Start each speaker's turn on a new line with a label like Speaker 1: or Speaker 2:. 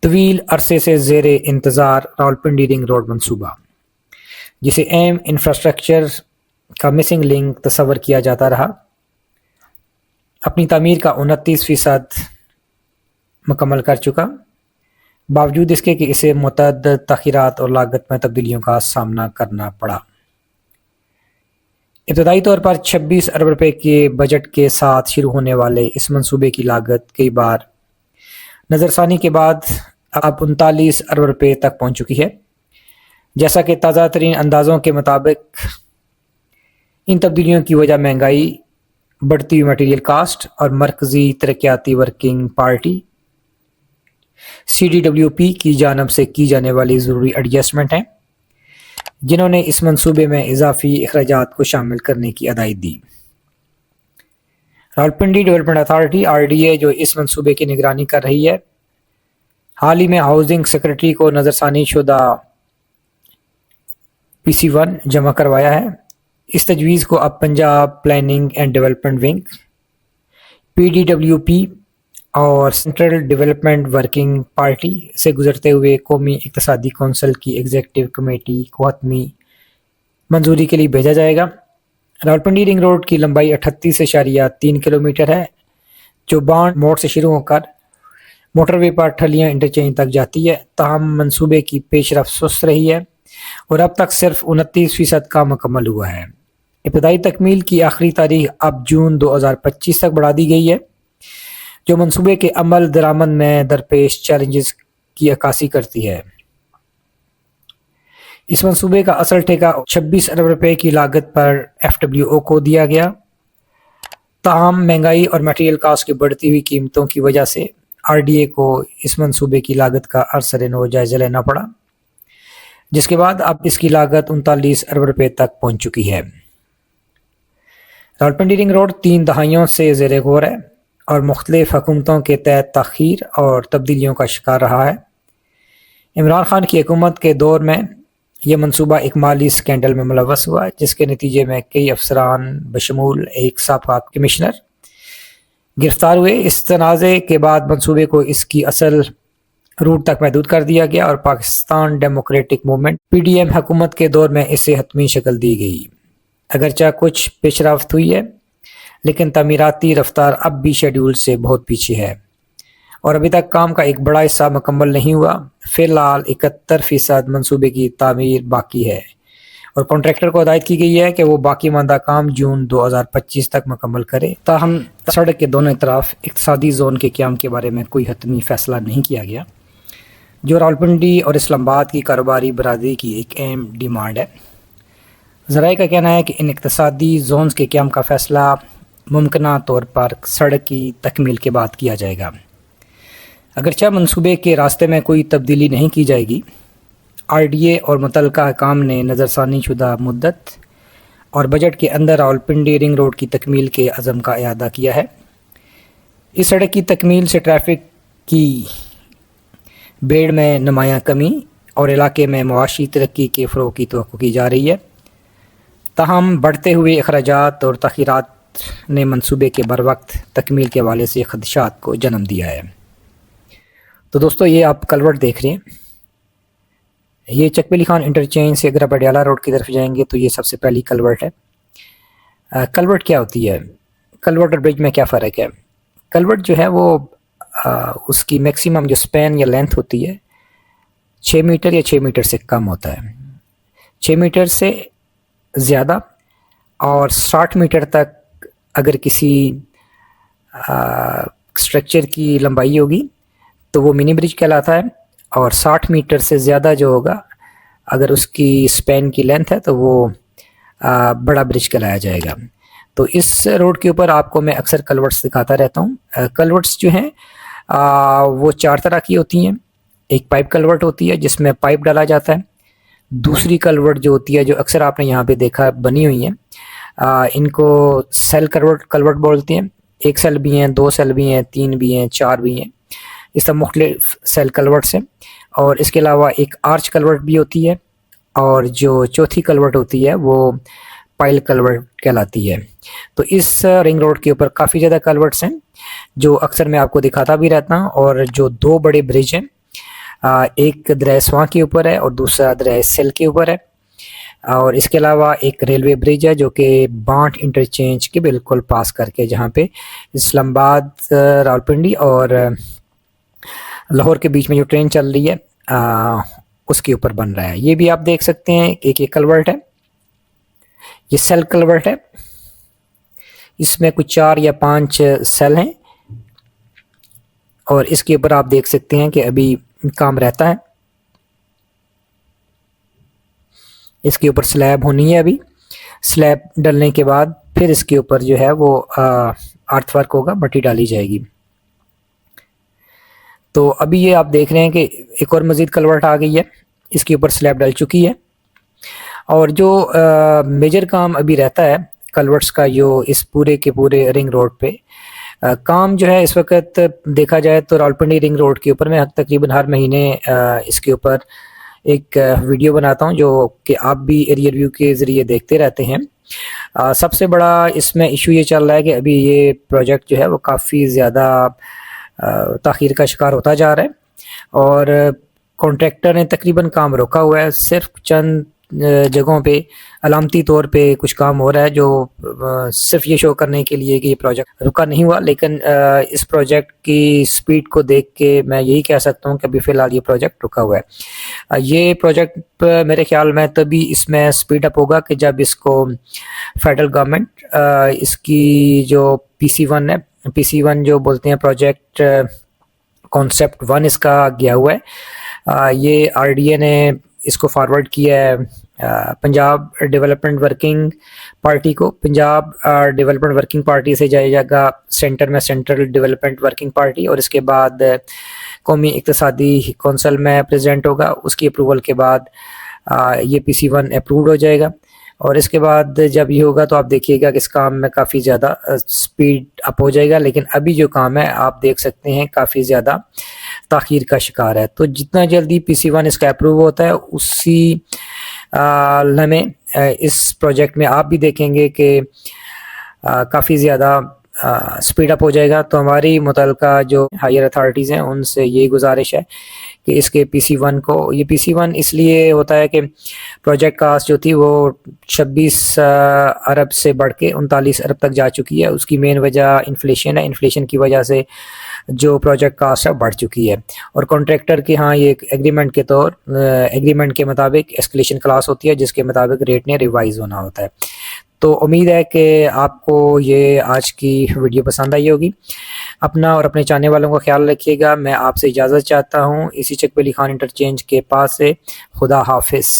Speaker 1: طویل عرصے سے زیر انتظار راولپنڈی رنگ روڈ منصوبہ، جسے اہم انفراسٹرکچر کا مسنگ لنک تصور کیا جاتا رہا، اپنی تعمیر کا 29% مکمل کر چکا، باوجود اس کے کہ اسے متعدد تاخیرات اور لاگت میں تبدیلیوں کا سامنا کرنا پڑا۔ ابتدائی طور پر 26 ارب روپے کے بجٹ کے ساتھ شروع ہونے والے اس منصوبے کی لاگت کئی بار نظر ثانی کے بعد اب 39 ارب روپے تک پہنچ چکی ہے، جیسا کہ تازہ ترین اندازوں کے مطابق ان تبدیلیوں کی وجہ مہنگائی، بڑھتی ہوئی مٹیریل کاسٹ اور مرکزی ترقیاتی ورکنگ پارٹی CDWP کی جانب سے کی جانے والی ضروری ایڈجسٹمنٹ ہیں، جنہوں نے اس منصوبے میں اضافی اخراجات کو شامل کرنے کی ہدایت دی۔ راولپنڈی ڈیولپمنٹ اتھارٹی RDA جو اس منصوبے کی نگرانی کر رہی ہے، حال ہی میں ہاؤسنگ سیکرٹری کو نظر ثانی شدہ PC1 جمع کروایا ہے۔ اس تجویز کو اب Punjab planning and development wing PDWP اور سینٹرل ڈیولپمنٹ ورکنگ پارٹی سے گزرتے ہوئے قومی اقتصادی کونسل کی ایگزیکٹو کمیٹی کو حتمی منظوری کے لیے بھیجا جائے گا۔ راولپنڈی رنگ روڈ کی لمبائی 38.3 کلومیٹر ہے، جو بانڈ موڑ سے شروع ہو کر موٹر وے پر ٹھلیاں انٹرچینج تک جاتی ہے۔ تاہم منصوبے کی پیش رفت سست رہی ہے اور اب تک صرف 29% کا مکمل ہوا ہے۔ ابتدائی تکمیل کی آخری تاریخ اب جون 2025 تک بڑھا دی گئی ہے، جو منصوبے کے عمل درآمد میں درپیش چیلنجز کی عکاسی کرتی ہے۔ اس منصوبے کا اصل ٹھیکہ 26 ارب روپے کی لاگت پر FWO کو دیا گیا، تاہم مہنگائی اور مٹیریل کاسٹ کی بڑھتی ہوئی قیمتوں کی وجہ سے RDA کو اس منصوبے کی لاگت کا ارسر نو جائزہ لینا پڑا، جس کے بعد اب اس کی لاگت 39 ارب روپے تک پہنچ چکی ہے۔ راولپنڈی رنگ روڈ 3 دہائیوں سے زیر غور ہے اور مختلف حکومتوں کے تحت تاخیر اور تبدیلیوں کا شکار رہا ہے۔ عمران خان کی حکومت کے دور میں یہ منصوبہ ایک مالی سکینڈل میں ملوث ہوا، جس کے نتیجے میں کئی افسران بشمول ایک سابقہ کمشنر گرفتار ہوئے۔ اس تنازع کے بعد منصوبے کو اس کی اصل روٹ تک محدود کر دیا گیا اور پاکستان ڈیموکریٹک موومنٹ PDM حکومت کے دور میں اسے حتمی شکل دی گئی۔ اگرچہ کچھ پیش رفت ہوئی ہے، لیکن تعمیراتی رفتار اب بھی شیڈول سے بہت پیچھے ہے اور ابھی تک کام کا ایک بڑا حصہ مکمل نہیں ہوا۔ فی الحال 71% منصوبے کی تعمیر باقی ہے اور کانٹریکٹر کو ہدایت کی گئی ہے کہ وہ باقی ماندہ کام جون 2025 تک مکمل کرے۔ تاہم سڑک کے دونوں طرف اقتصادی زون کے قیام کے بارے میں کوئی حتمی فیصلہ نہیں کیا گیا، جو راولپنڈی اور اسلام آباد کی کاروباری برادری کی ایک اہم ڈیمانڈ ہے۔ ذرائع کا کہنا ہے کہ ان اقتصادی زونز کے قیام کا فیصلہ ممکنہ طور پر سڑک کی تکمیل کے بعد کیا جائے گا۔ اگرچہ منصوبے کے راستے میں کوئی تبدیلی نہیں کی جائے گی، RDA اور متعلقہ حکام نے نظر ثانی شدہ مدت اور بجٹ کے اندر راولپنڈی رنگ روڈ کی تکمیل کے عزم کا اعادہ کیا ہے۔ اس سڑک کی تکمیل سے ٹریفک کی بھیڑ میں نمایاں کمی اور علاقے میں معاشی ترقی کے فروغ کی توقع کی جا رہی ہے۔ تاہم بڑھتے ہوئے اخراجات اور تاخیرات نے منصوبے کے بروقت تکمیل کے حوالے سے خدشات کو جنم دیا ہے۔ تو دوستو، یہ آپ کلورٹ دیکھ رہے ہیں، یہ چک ولی خان انٹرچینج سے اگر آپ اڈیالہ روڈ کی طرف جائیں گے تو یہ سب سے پہلی کلورٹ ہے۔ کلورٹ کیا ہوتی ہے؟ کلورٹ اور برج میں کیا فرق ہے؟ کلورٹ جو ہے وہ اس کی میکسیمم جو سپین یا لینتھ ہوتی ہے 6 میٹر یا 6 میٹر سے کم ہوتا ہے، 6 میٹر سے زیادہ اور 60 میٹر تک اگر کسی اسٹرکچر کی لمبائی ہوگی تو وہ منی برج کہلاتا ہے، اور 60 میٹر سے زیادہ جو ہوگا اگر اس کی سپین کی لینتھ ہے تو وہ بڑا برج کہلایا جائے گا۔ تو اس روڈ کے اوپر آپ کو میں اکثر کلورٹس دکھاتا رہتا ہوں۔ کلورٹس جو ہیں وہ 4 طرح کی ہوتی ہیں۔ ایک پائپ کلورٹ ہوتی ہے جس میں پائپ ڈالا جاتا ہے، دوسری کلورٹ جو ہوتی ہے جو اکثر آپ نے یہاں پہ دیکھا بنی ہوئی ہیں، ان کو سیل کلورٹ بولتے ہیں۔ 1 سیل بھی ہیں، 2 سیل بھی ہیں، 3 بھی ہیں، 4 بھی ہیں، اس طرح مختلف سیل کلورٹس ہیں۔ اور اس کے علاوہ ایک آرچ کلورٹ بھی ہوتی ہے، اور جو چوتھی کلورٹ ہوتی ہے وہ پائل کلورٹ کہلاتی ہے۔ تو اس رنگ روڈ کے اوپر کافی زیادہ کلورٹس ہیں جو اکثر میں آپ کو دکھاتا بھی رہتا ہوں، اور جو 2 بڑے برج ہیں ایک دریا سواں کے اوپر ہے اور دوسرا دریا سیل کے اوپر ہے، اور اس کے علاوہ ایک ریلوے برج ہے جو کہ بانٹ انٹرچینج کے بالکل پاس کر کے، جہاں پہ اسلام آباد، راولپنڈی اور لاہور کے بیچ میں جو ٹرین چل رہی ہے اس کے اوپر بن رہا ہے۔ یہ بھی آپ دیکھ سکتے ہیں ایک کلورٹ ہے، یہ سیل کلورٹ ہے، اس میں کچھ 4 یا 5 سیل ہیں، اور اس کے اوپر آپ دیکھ سکتے ہیں کہ ابھی کام رہتا ہے۔ اس کے اوپر سلیب ہونی ہے، ابھی سلیب ڈلنے کے بعد پھر اس کے اوپر جو ہے وہ ارتھ ورک ہوگا، مٹی ڈالی جائے گی۔ تو ابھی یہ آپ دیکھ رہے ہیں کہ ایک اور مزید کلورٹ آ گئی ہے، اس کے اوپر سلیب ڈل چکی ہے، اور جو میجر کام ابھی رہتا ہے کلورٹس کا، جو اس پورے کے پورے رنگ روڈ پہ کام جو ہے اس وقت دیکھا جائے تو راولپنڈی رنگ روڈ کے اوپر میں تقریباً ہر مہینے اس کے اوپر ایک ویڈیو بناتا ہوں، جو کہ آپ بھی ایریا ریویو کے ذریعے دیکھتے رہتے ہیں۔ سب سے بڑا اس میں ایشو یہ چل رہا ہے کہ ابھی یہ پروجیکٹ جو ہے وہ کافی زیادہ تاخیر کا شکار ہوتا جا رہا ہے، اور کانٹریکٹر نے تقریباً کام روکا ہوا ہے، صرف چند جگہوں پہ علامتی طور پہ کچھ کام ہو رہا ہے، جو صرف یہ شو کرنے کے لیے کہ یہ پروجیکٹ رکا نہیں ہوا، لیکن اس پروجیکٹ کی سپیڈ کو دیکھ کے میں یہی کہہ سکتا ہوں کہ ابھی فی الحال یہ پروجیکٹ رکا ہوا ہے۔ یہ پروجیکٹ میرے خیال میں تبھی اس میں سپیڈ اپ ہوگا کہ جب اس کو فیڈرل گورنمنٹ اس کی جو PC1 ہے، PC1 جو بولتے ہیں پروجیکٹ کانسیپٹ 1 اس کا گیا ہوا ہے، یہ RDA نے اس کو فارورڈ کیا ہے پنجاب ڈیولپمنٹ ورکنگ پارٹی کو۔ پنجاب ڈیولپمنٹ ورکنگ پارٹی سے جائے گا سینٹر میں سینٹرل ڈیولپمنٹ ورکنگ پارٹی، اور اس کے بعد قومی اقتصادی کونسل میں پریزیڈنٹ ہوگا، اس کی اپروول کے بعد یہ PC1 اپرووڈ ہو جائے گا، اور اس کے بعد جب یہ ہوگا تو آپ دیکھیے گا کہ اس کام میں کافی زیادہ سپیڈ اپ ہو جائے گا، لیکن ابھی جو کام ہے آپ دیکھ سکتے ہیں کافی زیادہ تاخیر کا شکار ہے۔ تو جتنا جلدی PC1 اس کا اپروو ہوتا ہے، اسی لمحے اس پروجیکٹ میں آپ بھی دیکھیں گے کہ کافی زیادہ سپیڈ اپ ہو جائے گا۔ تو ہماری متعلقہ جو ہائر اتھارٹیز ہیں ان سے یہی گزارش ہے کہ اس کے PC1 کو، یہ PC1 اس لیے ہوتا ہے کہ پروجیکٹ کاسٹ جو تھی وہ 26 ارب سے بڑھ کے 39 ارب تک جا چکی ہے۔ اس کی مین وجہ انفلیشن ہے، انفلیشن کی وجہ سے جو پروجیکٹ کاسٹ ہے بڑھ چکی ہے، اور کانٹریکٹر کے ہاں یہ ایک ایگریمنٹ کے مطابق اسکلیشن کلاس ہوتی ہے، جس کے مطابق ریٹ نے ریوائز ہونا ہوتا ہے۔ تو امید ہے کہ آپ کو یہ آج کی ویڈیو پسند آئی ہوگی۔ اپنا اور اپنے چاہنے والوں کا خیال رکھیے گا۔ میں آپ سے اجازت چاہتا ہوں اسی چک ویلی خان انٹرچینج کے پاس سے۔ خدا حافظ۔